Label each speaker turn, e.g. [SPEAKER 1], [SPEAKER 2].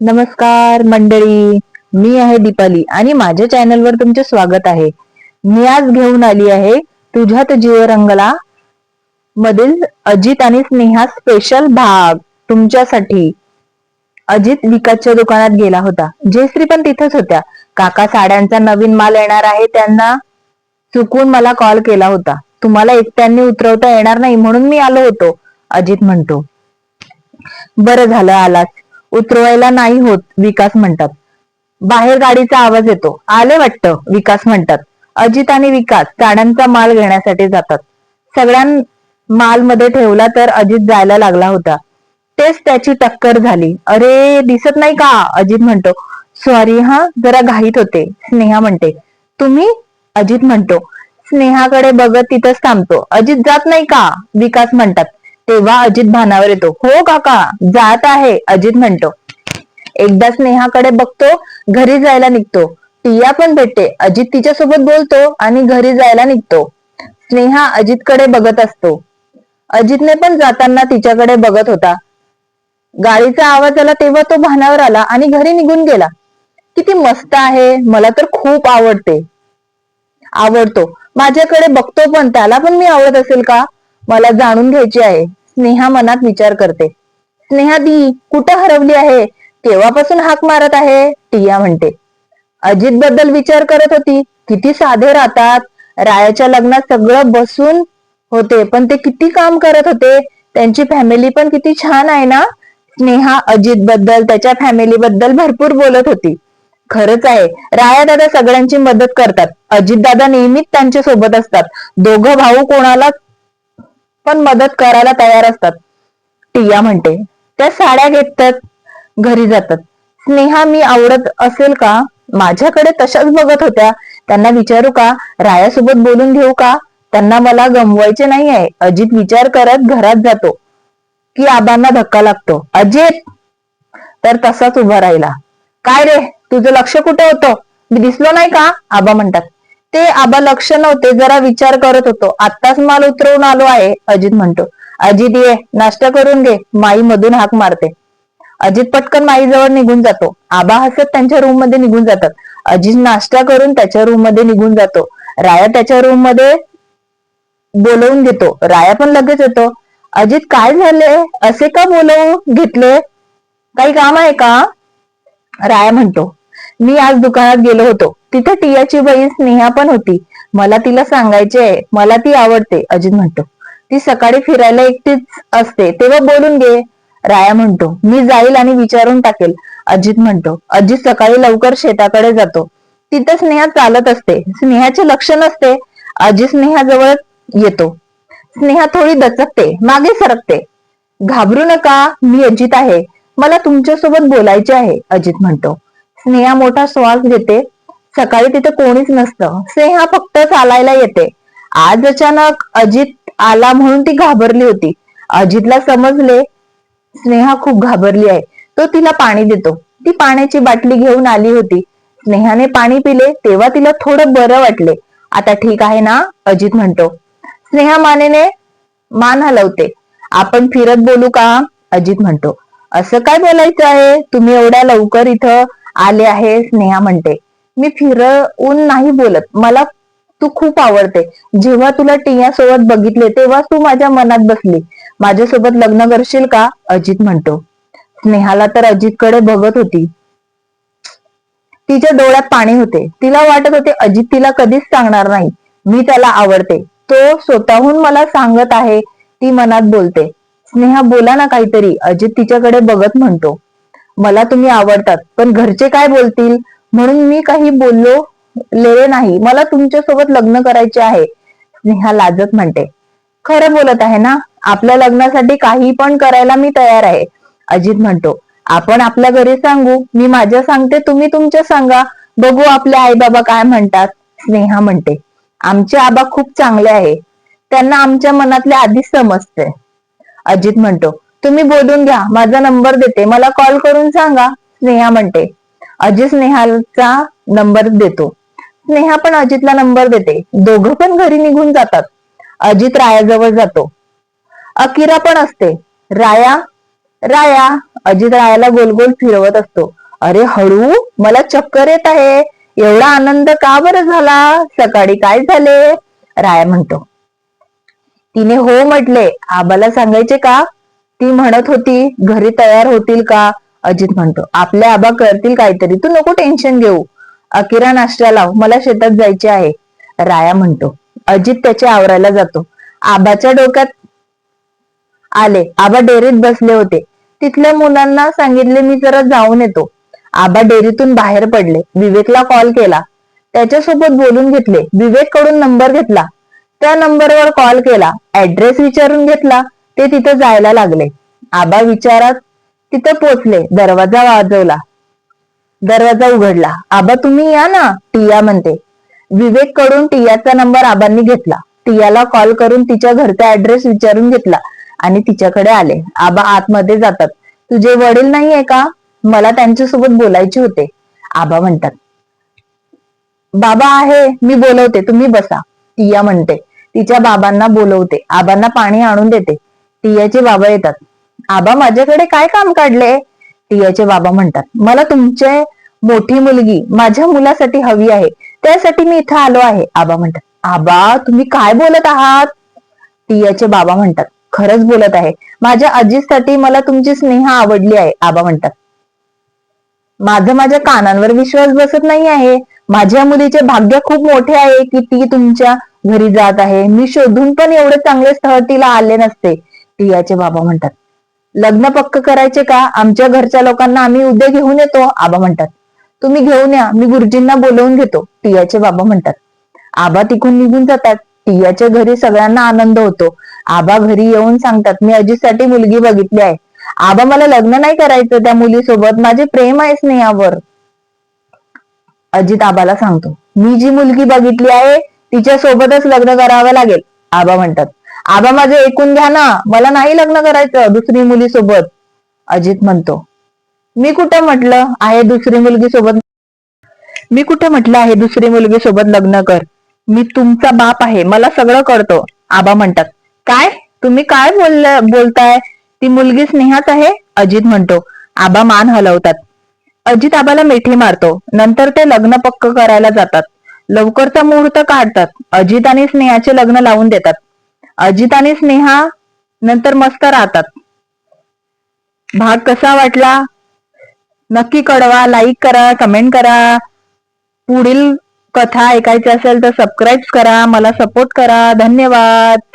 [SPEAKER 1] नमस्कार मंडळी, मी आहे दीपाली आणि माझ्या चॅनलवर तुमचे स्वागत आहे. मी आज घेऊन आली आहे तुझ्यात जीव रंगला मधील अजित आणि स्नेहा स्पेशल भाग तुमच्यासाठी. अजित विकासच्या दुकानात गेला होता. जयश्री पण तिथेच होत्या. काका साड्यांचा नवीन माल येणार आहे, त्यांना चुकून मला कॉल केला होता. तुम्हाला एकट्याने उतरवता येणार नाही म्हणून मी आलो होतो, अजित म्हणतो. बरं झालं आलास. उतरवायला नाही होत, विकास म्हणतात. बाहेर गाडीचा आवाज येतो. आले वाटतं, विकास म्हणतात. अजित आणि विकास साड्यांचा माल घेण्यासाठी जातात. सगळ्या माल मध्ये ठेवला तर अजित जायला लागला होता. तेच त्याची टक्कर झाली. अरे दिसत नाही का, अजित म्हणतो. सॉरी हा, जरा घाईत होते, स्नेहा म्हणते. तुम्ही, अजित म्हणतो. स्नेहाकडे बघत तिथंच थांबतो. अजित जात नाही का, विकास म्हणतात. तेव्हा अजित भानावर येतो. हो काका, जात आहे, अजित म्हणतो. एकदा स्नेहाकडे बघतो, घरी जायला निघतो. टिया पण भेटते. अजित तिच्यासोबत बोलतो आणि घरी जायला निघतो. स्नेहा अजितकडे बघत असतो. अजितने पण जाताना तिच्याकडे बघत होता. गाडीचा आवाज आला तेव्हा तो भानावर आला आणि घरी निघून गेला. किती मस्त आहे, मला तर खूप आवडतो. माझ्याकडे बघतो पण त्याला पण मी आवडत असेल का, मला जाणून घ्यायची आहे, स्नेहा मनात विचार करते. स्नेहा दी कुठं हरवली आहे, केव्हापासून हाक मारत आहे, टिया म्हणते. अजित बद्दल विचार करत होती. किती साधे राहतात. रायाच्या लग्नात सगळं बसून होते, पण ते किती काम करत होते. त्यांची फॅमिली पण किती छान आहे ना. स्नेहा अजित बद्दल, त्याच्या फॅमिली बद्दल भरपूर बोलत होती. खरंच आहे, राया दादा सगळ्यांची मदत करतात. अजित दादा नेहमीच त्यांच्या सोबत असतात. दोघं भाऊ कोणाला पण मदत करायला तयार असतात, टिया म्हणते. त्या साड्या घेतात, घरी जातात. स्नेहा मी आवडत असेल का, माझ्याकडे तशाच बघत होत्या. त्यांना विचारू का, रायासोबत बोलून घेऊ का, त्यांना मला गमवायचे नाही आहे. अजित विचार करत घरात जातो की आबांना धक्का लागतो. अजित तर तसाच उभा राहिला. काय रे, तुझं लक्ष कुठे होतं, मी दिसलो नाही का, आबा म्हणतात. ते आबा लक्ष नव्हते, जरा विचार करत होतो. आत्ताच माल उतरवून आलो आहे, अजित म्हणतो. अजित ये, नाश्ता करून घे, माई मधून हाक मारते. अजित पटकन माईजवळ निघून जातो. आबा हसत त्यांच्या रूम मध्ये निघून जातात. अजित नाश्ता करून त्याच्या रूम मध्ये निघून जातो. राया त्याच्या रूम मध्ये बोलवून घेतो. राया पण लगेच येतो. अजित काय झाले, असे का बोलवून घेतले, काही काम आहे का, राया म्हणतो. मी आज दुकानात गेलो होतो, तिथे टियाची बहीण स्नेहा पण होती. मला तिला सांगायचे आहे, मला ती आवडते, अजित म्हणतो. ती सकाळी फिरायला एकटीच असते, तेव्हा बोलून घे, राया म्हणतो. मी जाईल आणि विचारून टाकेल, अजित म्हणतो. अजित सकाळी लवकर शेताकडे जातो. तिथे स्नेहा चालत असते. स्नेहाचे लक्ष नसते. अजित स्नेहाजवळ येतो. स्नेहा थोडी दचकते, मागे सरकते. घाबरू नका, मी अजित आहे, मला तुमच्यासोबत बोलायचे आहे, अजित म्हणतो. स्नेहा मोठा श्वास घेते. सकाळी तिथे कोणीच नसतं. स्नेहा फक्त चालायला येते. आज अचानक अजित आला म्हणून ती घाबरली होती. अजितला समजले स्नेहा खूप घाबरली आहे. तो तिला पाणी देतो. ती पाण्याची बाटली घेऊन आली होती. स्नेहाने पाणी पिले तेव्हा तिला थोडं बरं वाटले. आता ठीक आहे ना, अजित म्हणतो. स्नेहा मानेने मान हलवते. आपण फिरत बोलू का, अजित म्हणतो. असं काय बोलायचं आहे, तुम्ही एवढ्या लवकर इथं आले आहे, स्नेहा म्हणते. मी फिरवून नाही बोलत, मला तू खूप आवडते. जेव्हा तुला टिया सोबत बघितले तेव्हा तू माझ्या मनात बसली. माझ्यासोबत लग्न करशील का, अजित म्हणतो. स्नेहाला तर अजितकडे बघत होती. तिच्या डोळ्यात पाणी होते. तिला वाटत होते अजित तिला कधीच सांगणार नाही, मी त्याला आवडते. तो स्वतःहून मला सांगत आहे, ती मनात बोलते. स्नेहा बोला ना काहीतरी, अजित तिच्याकडे बघत म्हणतो. मला तुम्ही आवडतात, पण घरचे काय बोलतील म्हणून मी काही बोललेले नाही. मला तुमच्यासोबत लग्न करायचे आहे, स्नेहा लाजत म्हणते. खरं बोलत आहे ना, आपल्या लग्नासाठी काही पण करायला मी तयार आहे, अजित म्हणतो. आपण आपल्या घरी सांगू, मी माझ्या सांगते, तुम्ही तुमच्या सांगा, बघू आपले आई बाबा काय म्हणतात, स्नेहा म्हणते. आमचे आबा खूप चांगले आहे, त्यांना आमच्या मनातले आधीच समजते, अजित म्हणतो. तुम्ही बोलून घ्या, माझा नंबर देते, मला कॉल करून सांगा, स्नेहा म्हणते. अजित स्नेहाचा नंबर देतो. स्नेहा पण अजितला नंबर देते. दोघं पण घरी निघून जातात. अजित रायाजवळ जातो. अकिरा पण असते. राया राया, अजित रायाला गोल गोल फिरवत असतो. अरे हळू, मला चक्कर येत आहे. एवढा आनंद का बरं झाला? सकाळी काय झाले? राया म्हणतो. तिने हो म्हटले. आबाला सांगायचे का? ती म्हणत होती घरी तयार होतील का? अजित म्हणतो. आपले आबा करतील काहीतरी, तू नको टेन्शन घेऊ. अकिरा नाश्ता लाव, मला शेतात जायचे आहे. राया म्हणतो. अजित त्याचे आवरायला जातो. आबाच्या डोक्यात आले. आबा डेअरीत बसले होते. तिथल्या मुलांना सांगितले मी जरा जाऊन येतो. आबा डेअरीतून बाहेर पडले. विवेकला कॉल केला. त्याच्यासोबत बोलून घेतले. विवेक कडून नंबर घेतला. त्या नंबरवर कॉल केला. ऍड्रेस विचारून घेतला. ते तिथं जायला लागले. आबा विचारात तिथं पोचले. दरवाजा वाजवला. दरवाजा उघडला. आबा तुम्ही या ना, टिया म्हणते. विवेक कडून टियाचा नंबर आबांनी घेतला. टियाला कॉल करून तिच्या घरचा ऍड्रेस विचारून घेतला आणि तिच्याकडे आले. आबा आतमध्ये जातात. तुझे वडील नाहीये का? मला त्यांच्यासोबत बोलायचे होते. आबा म्हणतात. बाबा आहे, मी बोलवते, तुम्ही बसा. टिया म्हणते. तिच्या बाबांना बोलवते. आबांना पाणी आणून देते. टियाचे बाबा येतात. आबा माझ्याकडे काय काम काढले? टियाचे बाबा म्हणतात. मला तुमचे मोठी मुलगी माझ्या मुलासाठी हवी आहे, त्यासाठी मी इथं आलो आहे. आबा म्हणतात. आबा तुम्ही काय बोलत आहात? टियाचे बाबा म्हणतात. खरंच बोलत आहे. माझ्या आजीसाठी मला तुमची स्नेहा आवडली आहे. आबा म्हणतात. माझ्या कानांवर विश्वास बसत नाही आहे. माझ्या मुलीचे भाग्य खूप मोठे आहे की ती तुमच्या घरी जात आहे. मी शोधून पण एवढे चांगले स्थळ तिला आले नसते. टियाचे बाबा म्हणतात. लग्न पक्क करायचे का? आमच्या घरच्या लोकांना आम्ही उद्या घेऊन येतो. आबा म्हणतात. तुम्ही घेऊन या, मी गुरुजींना बोलवून घेतो. टियाचे बाबा म्हणतात. आबा तिकडून निघून जातात. टियाच्या घरी सगळ्यांना आनंद होतो. आबा घरी येऊन सांगतात. मी अजितसाठी मुलगी बघितली आहे. आबा मला लग्न नाही करायचं त्या मुलीसोबत, माझे प्रेम आहे स्नेहावर. अजित आबाला सांगतो. मी जी मुलगी बघितली आहे तिच्या सोबतच लग्न करावं लागेल. आबा म्हणतात. आबा माझे ऐकून घ्या ना, मला नाही लग्न करायचं दुसरी मुलीसोबत. अजित म्हणतो. मी कुठं म्हटलं आहे दुसरी मुलगी सोबत लग्न कर? मी तुमचा बाप आहे, मला सगळं कळतं. आबा म्हणतात. काय? तुम्ही काय बोलताय? ती मुलगी स्नेहाच आहे. अजित म्हणतो. आबा मान हलवतात. अजित आबाला मिठी मारतो. नंतर ते लग्न पक्क करायला जातात. लवकरचा मुहूर्त काढतात. अजित आणि स्नेहाचे लग्न लावून देतात. अजित आणि स्नेहा नंतर मस्त राहतात. भाग कसा वाटला नक्की कळवा. लाईक करा, कमेंट करा. पुढील कथा ऐकायची असेल तर सबस्क्राईब करा, मला सपोर्ट करा. धन्यवाद.